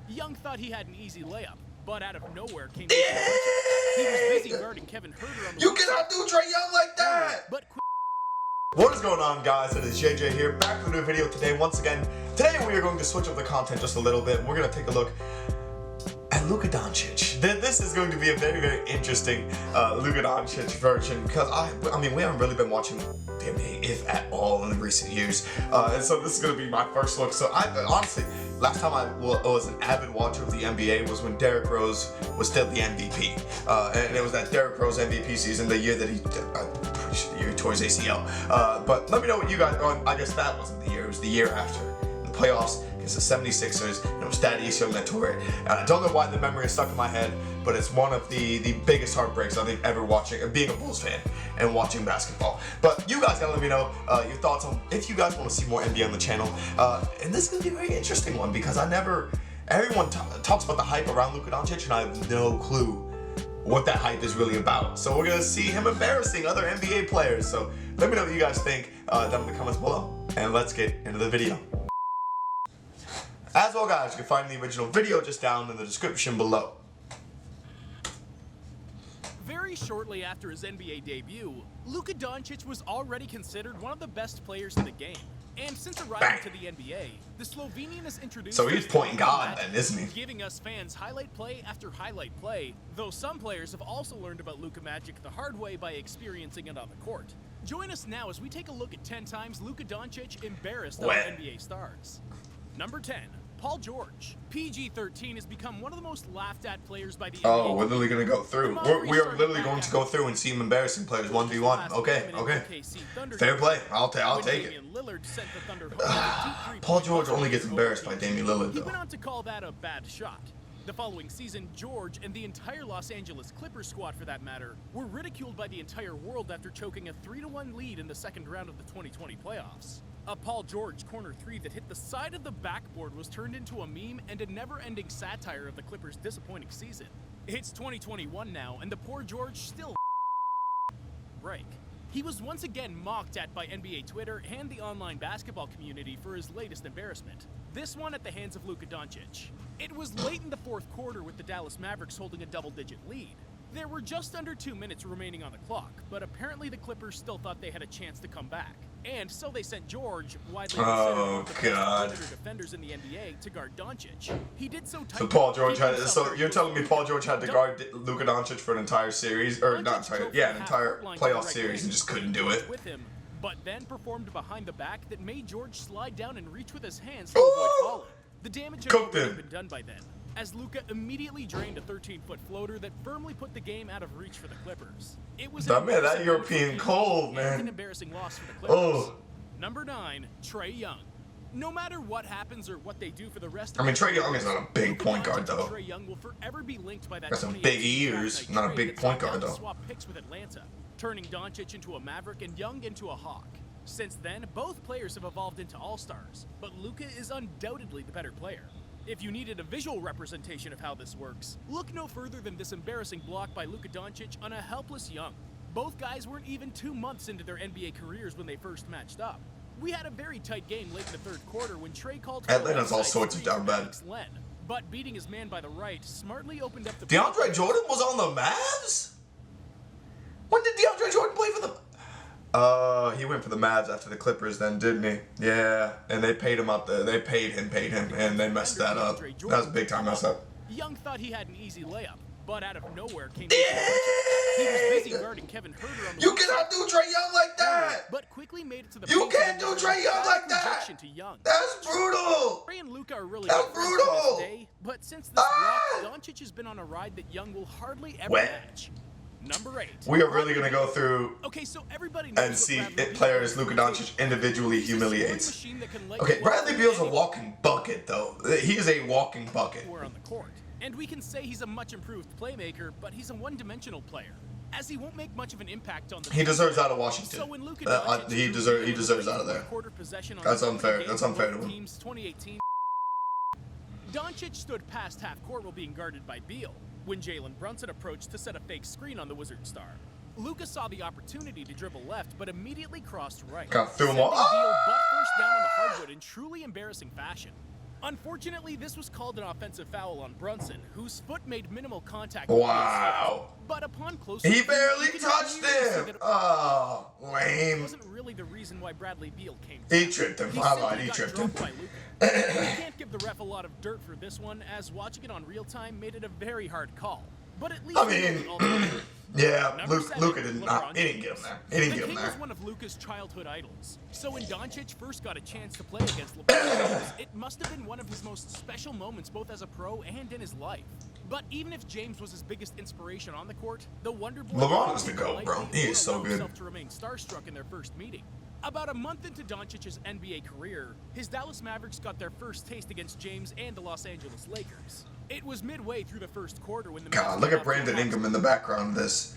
Young thought he had an easy layup, but out of nowhere came Luka Doncic. He was busy guarding Kevin Huerter on the You cannot do Trae Young like that! But what is going on, guys? It is JJ here, back with a new video today. Once again, today we are going to switch up the content just a little bit. We're going to take a look at LUKA DONCIC. This is going to be a very, very interesting LUKA DONCIC version because I mean, we haven't really been watching the NBA, if at all, in recent years. And so this is going to be my first look. So honestly, last time I was an avid watcher of the NBA was when Derrick Rose was still the MVP. And it was that Derrick Rose MVP season, the year that he, I'm pretty sure the year he tore his ACL. But let me know what you guys, I guess that wasn't the year, it was the year after. The playoffs against the 76ers, and it was Thaddeus Young that tore it. And I don't know why the memory is stuck in my head, but it's one of the biggest heartbreaks I think ever watching, being a Bulls fan and watching basketball. But you guys gotta let me know your thoughts on if you guys want to see more NBA on the channel. And this is gonna be a very interesting one because everyone talks about the hype around LUKA DONCIC, and I have no clue what that hype is really about. So we're gonna see him embarrassing other NBA players. So let me know what you guys think down in the comments below, and let's get into the video. As well, guys, you can find the original video just down in the description below. very shortly after his NBA debut, LUKA Doncic was already considered one of the best players in the game. And since arriving to the NBA, the Slovenian has introduced... So he's point guard then, isn't he? Giving us fans highlight play after highlight play, though some players have also learned about LUKA magic the hard way by experiencing it on the court. Join us now as we take a look at 10 times LUKA Doncic embarrassed other NBA stars. Number 10. Paul George. PG-13 has become one of the most laughed at players by the NBA. Oh, we're literally going to go through. We are literally going to go through and see him embarrassing players 1v1. Okay. Fair play. I'll take it. Paul George only gets embarrassed by Damian Lillard, though. He went on to call that a bad shot. The following season, George and the entire Los Angeles Clippers squad, for that matter, were ridiculed by the entire world after choking a 3-1 lead in the second round of the 2020 playoffs. A Paul George corner three that hit the side of the backboard was turned into a meme and a never-ending satire of the Clippers' disappointing season. It's 2021 now, and the poor George still break. He was once again mocked at by NBA Twitter and the online basketball community for his latest embarrassment. This one at the hands of LUKA DONCIC. It was late in the fourth quarter with the Dallas Mavericks holding a double-digit lead. There were just under 2 minutes remaining on the clock, but apparently the Clippers still thought they had a chance to come back. And so they sent George, widely considered one of the best perimeter defenders in the NBA, to guard Doncic. He did so tightly. So Paul George had. So you're telling me Paul George had to guard LUKA DONCIC for an entire series, or not entire? Yeah, an entire playoff series, and just couldn't do it. With him, but then performed behind the back that made George slide down and reach with his hands to avoid falling. The damage had already been done by then, as LUKA immediately drained a 13-foot floater that firmly put the game out of reach for the Clippers. It was that European cold, man. An embarrassing loss for the Clippers. Number 9, Trae Young. No matter what happens or what they do for the rest of Trae Young is not a big point guard, though. Trae Young will forever be linked by that. Got some big ears, not a big point guard, though. Swap picks with Atlanta, turning Doncic into a Maverick and Young into a Hawk. Since then, both players have evolved into all-stars, but LUKA is undoubtedly the better player. If you needed a visual representation of how this works, look no further than this embarrassing block by LUKA DONCIC on a helpless Young. Both guys weren't even 2 months into their NBA careers when they first matched up. We had a very tight game late in the third quarter when Trae called for Atlanta's all sorts of down bad. But beating his man by the right smartly opened up the... DeAndre Jordan was on the Mavs? When did DeAndre Jordan play for the... he went for the Mavs after the Clippers then, didn't he? Yeah, and they paid him up there. They paid him, and they messed that up. That was a big time mess up. Young thought he had an easy layup, but out of nowhere came... He was busy guarding Kevin Huerter on the... You cannot do Trae Young like that! But quickly made it to the... You can't do Trae Young like that! That's brutal! Trae and LUKA are really... That's brutal! Day, but since this block, Doncic has been on a ride that Young will hardly ever match. Number 8. We are really going to go through so everybody knows and see players LUKA DONCIC individually humiliates. Okay, Bradley Beal's a walking bucket, though. He is a walking bucket. On the court. And we can say he's a much improved playmaker, but he's a one-dimensional player, as he won't make much of an impact on the... He deserves out of Washington. So when LUKA he deserves out of there. That's unfair. That's unfair to him. 2018. Doncic stood past half court while being guarded by Beal when Jalen Brunson approached to set a fake screen on the Wizard star. LUKA saw the opportunity to dribble left, but immediately crossed right. Got through him all. Beal butt first down on the hardwood in truly embarrassing fashion. Unfortunately, this was called an offensive foul on Brunson, whose foot made minimal contact with Wow. the but upon closer He review, barely you can touched clearly see him. that Oh, it lame. wasn't really the reason why Bradley Beal came He down. tripped him. He I simply lied. He got tripped him. drugged by Luka. We can't give the ref a lot of dirt for this one, as watching it on real time made it a very hard call. But at least I mean, yeah, Number seven, Luka didn't. LeBron He didn't get him there. He didn't the get him King there. was one of Luka's childhood idols. So when Doncic first got a chance to play against LeBron, it must have been one of his most special moments both as a pro and in his life. But even if James was his biggest inspiration on the court, the Wonder Boy LeBron is the GOAT, bro. He is so good. To remain starstruck in their first meeting. About a month into Doncic's NBA career, his Dallas Mavericks got their first taste against James and the Los Angeles Lakers. It was midway through the first quarter when the God, look at Brandon Ingram in the background of this.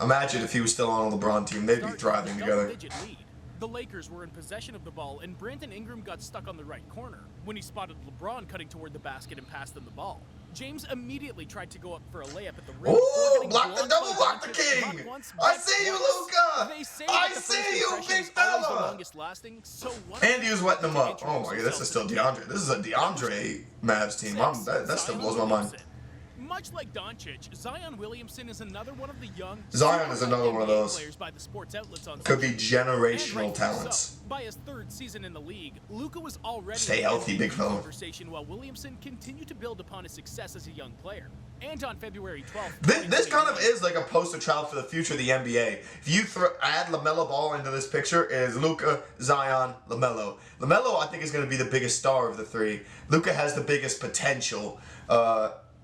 Imagine if he was still on a LeBron team. They'd be thriving together. Lead. The Lakers were in possession of the ball, and Brandon Ingram got stuck on the right corner when he spotted LeBron cutting toward the basket and passed him the ball. James immediately tried to go up for a layup at the rim. Ooh, block the double block the king! I see you, Luka! I see you, big fella! And he was wetting them up. Oh my god, this is still DeAndre. This is a DeAndre Mavs team. That still blows my mind. Much like Doncic, Zion Williamson is another one of the young Zion is another one of those. players by the sports outlets on Could be generational rightfully talents. So. By his third season in the league, Luka was already Stay healthy, big fella. Conversation while Williamson continued to build upon his success as a young player. And on February 12th, this kind of is like a poster child for the future of the NBA. If you add LaMelo Ball into this picture, it is Luka, Zion, LaMelo. LaMelo, I think, is going to be the biggest star of the three. Luka has the biggest potential.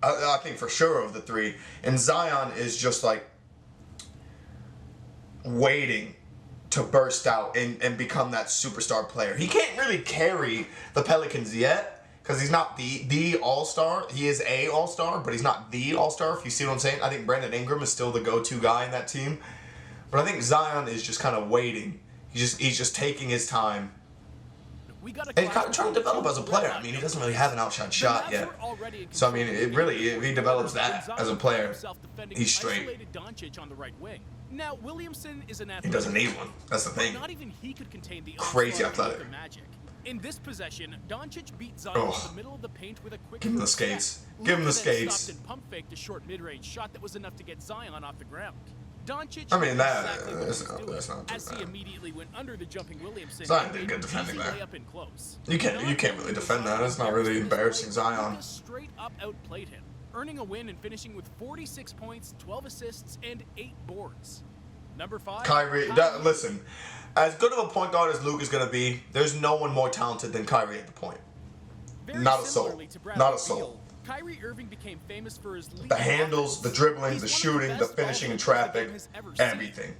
I think for sure of the three. And Zion is just like waiting to burst out and become that superstar player. He can't really carry the Pelicans yet because he's not the all-star. He is a all-star, but he's not the all-star, if you see what I'm saying. I think Brandon Ingram is still the go-to guy in that team. But I think Zion is just kind of waiting. He's just taking his time. And he's kind of trying to develop as a player. I mean, he doesn't really have an outshot shot yet. So, I mean, if he develops that as a player, he's straight. Doncic on the right wing. Now, Williamson is an He doesn't need one. That's the thing. Not even he could contain the crazy athletic. Magic. In this possession, Doncic beat Zion in the middle of the paint with a quick give him the skates. Give him the skates. Stopped and pump faked a short mid-range shot that was enough to get Zion off the ground. Doncic, I mean, that's not too as bad. He immediately went under the jumping Williamson. Zion did good defending there. Close. You can't really defend that. That's not really embarrassing Zion. Straight up outplayed him, earning a win and finishing with 46 points, 12 assists, and 8 boards. Number 5. Kyrie. Listen, as good of a point guard as Luke is going to be, there's no one more talented than Kyrie at the point. Not a soul. Not a soul. Kyrie Irving became famous for his the handles, the dribbling, the shooting, the finishing in traffic, everything.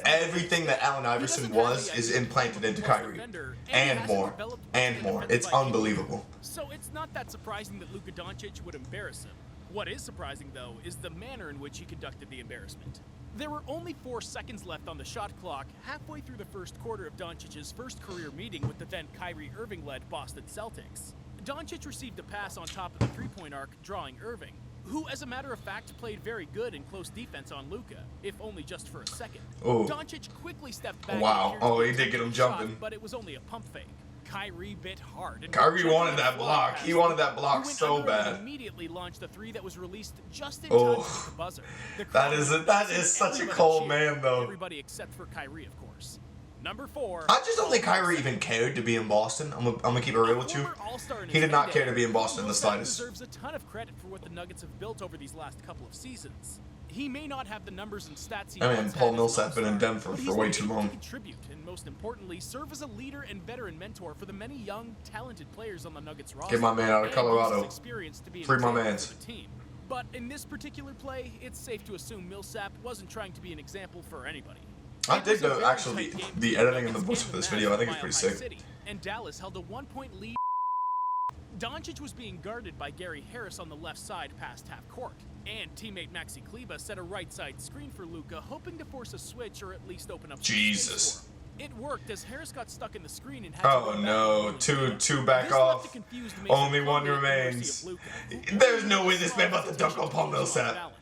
Everything that Allen Iverson was is implanted into Kyrie. And more. And more. It's unbelievable. So it's not that surprising that Luka Doncic would embarrass him. What is surprising, though, is the manner in which he conducted the embarrassment. There were only 4 seconds left on the shot clock halfway through the first quarter of Doncic's first career meeting with the then Kyrie Irving-led Boston Celtics. Doncic received a pass on top of the three-point arc, drawing Irving, who, as a matter of fact, played very good in close defense on Luka, if only just for a second. Ooh. Doncic quickly stepped back. Wow. Oh, he did get him jumping. But it was only a pump fake. Kyrie bit hard. And Kyrie wanted that block. He wanted that block so bad. Immediately launched the 3 that was released just in time to hit the buzzer. That is such a cold man, though. Everybody except for Kyrie, of course. Number 4. I just don't think Kyrie even cared to be in Boston. I'm gonna keep it real with you. He did not care to be in Boston in the slightest. Deserves a ton of credit for what the Nuggets have built over these last couple of seasons. He may not have the numbers and stats. I mean, Paul Millsap been in Denver for way too long. Contribute and most importantly, serve as a leader and veteran mentor for the many young, talented players on the Nuggets roster. Get my man out of Colorado. Free my mans. But in this particular play, it's safe to assume Millsap wasn't trying to be an example for anybody. I dig the editing and the voice for this video. I think it's pretty sick. And Dallas held a 1-point lead. Doncic was being guarded by Gary Harris on the left side past half court, and teammate Maxi Kleber set a right side screen for Luka, hoping to force a switch or at least open up some space for him. It worked as Harris got stuck in the screen and had oh no, two back off. Only one remains. There's no way this man about to dunk on Paul Millsap.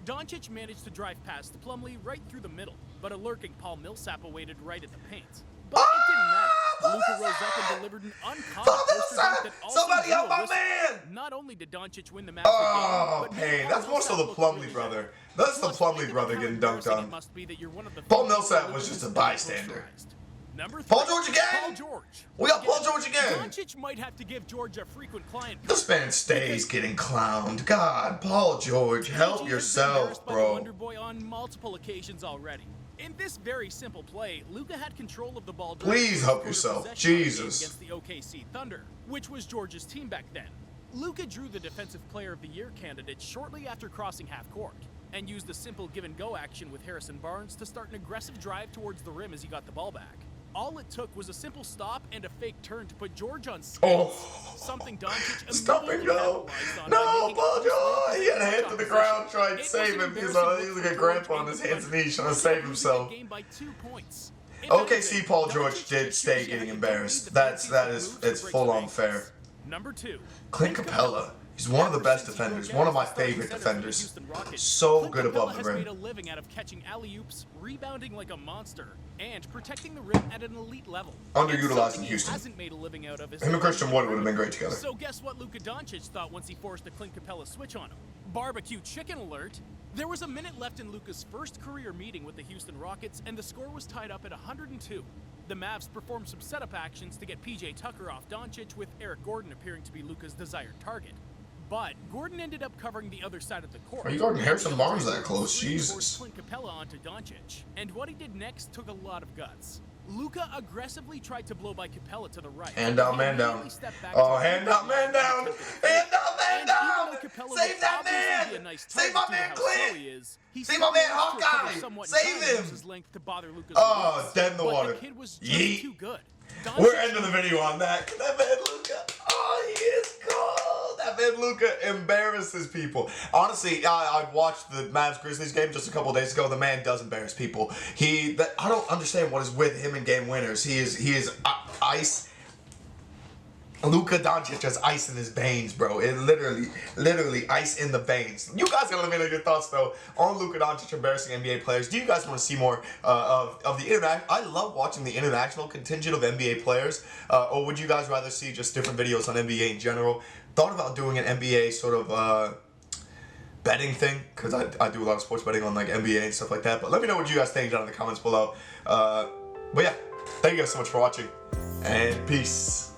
Doncic managed to drive past Plumlee right through the middle, but a lurking Paul Millsap awaited right at the paint. But it didn't matter. Luka rose up and delivered an uncommon Paul poster dunk Millsap! that also Somebody drew help a my whistle. man! Not only did Doncic win the Mavs Oh, game, but pain. Paul That's more so the Millsap Plumlee looked brother. really That's the Plus, Plumlee think brother about how getting dunked embarrassing on. it must be that you're one of the Paul few Millsap players was just a who's bystander. posterized. Number 3, Paul George again? Paul George. We got Paul George again. Doncic might have to give George a frequent client. This man stays getting clowned. God, Paul George, help yourself, bro. Wonder Boy on multiple occasions already. In this very simple play, Luka had control of the ball. Please help yourself, Jesus. Against the OKC Thunder, which was George's team back then. Luka drew the Defensive Player of the Year candidate shortly after crossing half court, and used a simple give-and-go action with Harrison Barnes to start an aggressive drive towards the rim as he got the ball back. All it took was a simple stop and a fake turn to put George on skates, something Doncic Stop and immediately go. capitalized on No, by making Paul it George. He had a hand to the ground trying to It save was him. an He was embarrassing like a look grandpa for on his George hands and knees trying to and save losing himself. the game by 2 points. In OKC any Paul event, George Doncic did had stay shoes getting that embarrassed. could It's lead the fancy moves to full on break fair. banks. Number 2, Clint Capella. He's one of the best defenders, one of my favorite defenders. So good above the has made a rim. living out of catching alley-oops, rebounding like a monster, and protecting the rim at an elite level. Underutilized in He Houston. hasn't made a living out of is Him and Christian Wood would have been great together. So guess what Luka Doncic thought once he forced a Clint Capella switch on him? Barbecue chicken alert! There was a minute left in Luka's first career meeting with the Houston Rockets, and the score was tied up at 102. The Mavs performed some setup actions to get PJ Tucker off Doncic, with Eric Gordon appearing to be Luka's desired target. But Gordon ended up covering the other side of the court. Are you guarding Harrison Barnes that close? Forced Jesus. Clint Capella onto Doncic, and what he did next took a lot of guts. Luka aggressively tried to blow by Capella to the right. Hand down, man down. immediately stepped back Oh, to hand down, man down. Hand down, man and down. even though Capella Save would that obviously be a man. nice Save target my due to man how slow Clint. he is, he Save still my man managed to recover Hawkeye. somewhat in Save time and him. use his length to bother Luka's Oh, release. dead in the But water. the kid was just Yeet. too good. We're Doncic ending the video on that. That man Luka. Oh, he is cold. That man Luka embarrasses people. Honestly, I watched the Mavs Grizzlies game just a couple days ago. The man does embarrass people. I don't understand what is with him in game winners. He is ice. Luka Doncic has ice in his veins, bro. It literally ice in the veins. You guys gotta let me know your thoughts though on Luka Doncic embarrassing NBA players. Do you guys want to see more of the internet? I love watching the international contingent of NBA players. Or would you guys rather see just different videos on NBA in general? Thought about doing an NBA sort of betting thing, because I do a lot of sports betting on like NBA and stuff like that. But let me know what you guys think down in the comments below. But yeah, thank you guys so much for watching, and peace.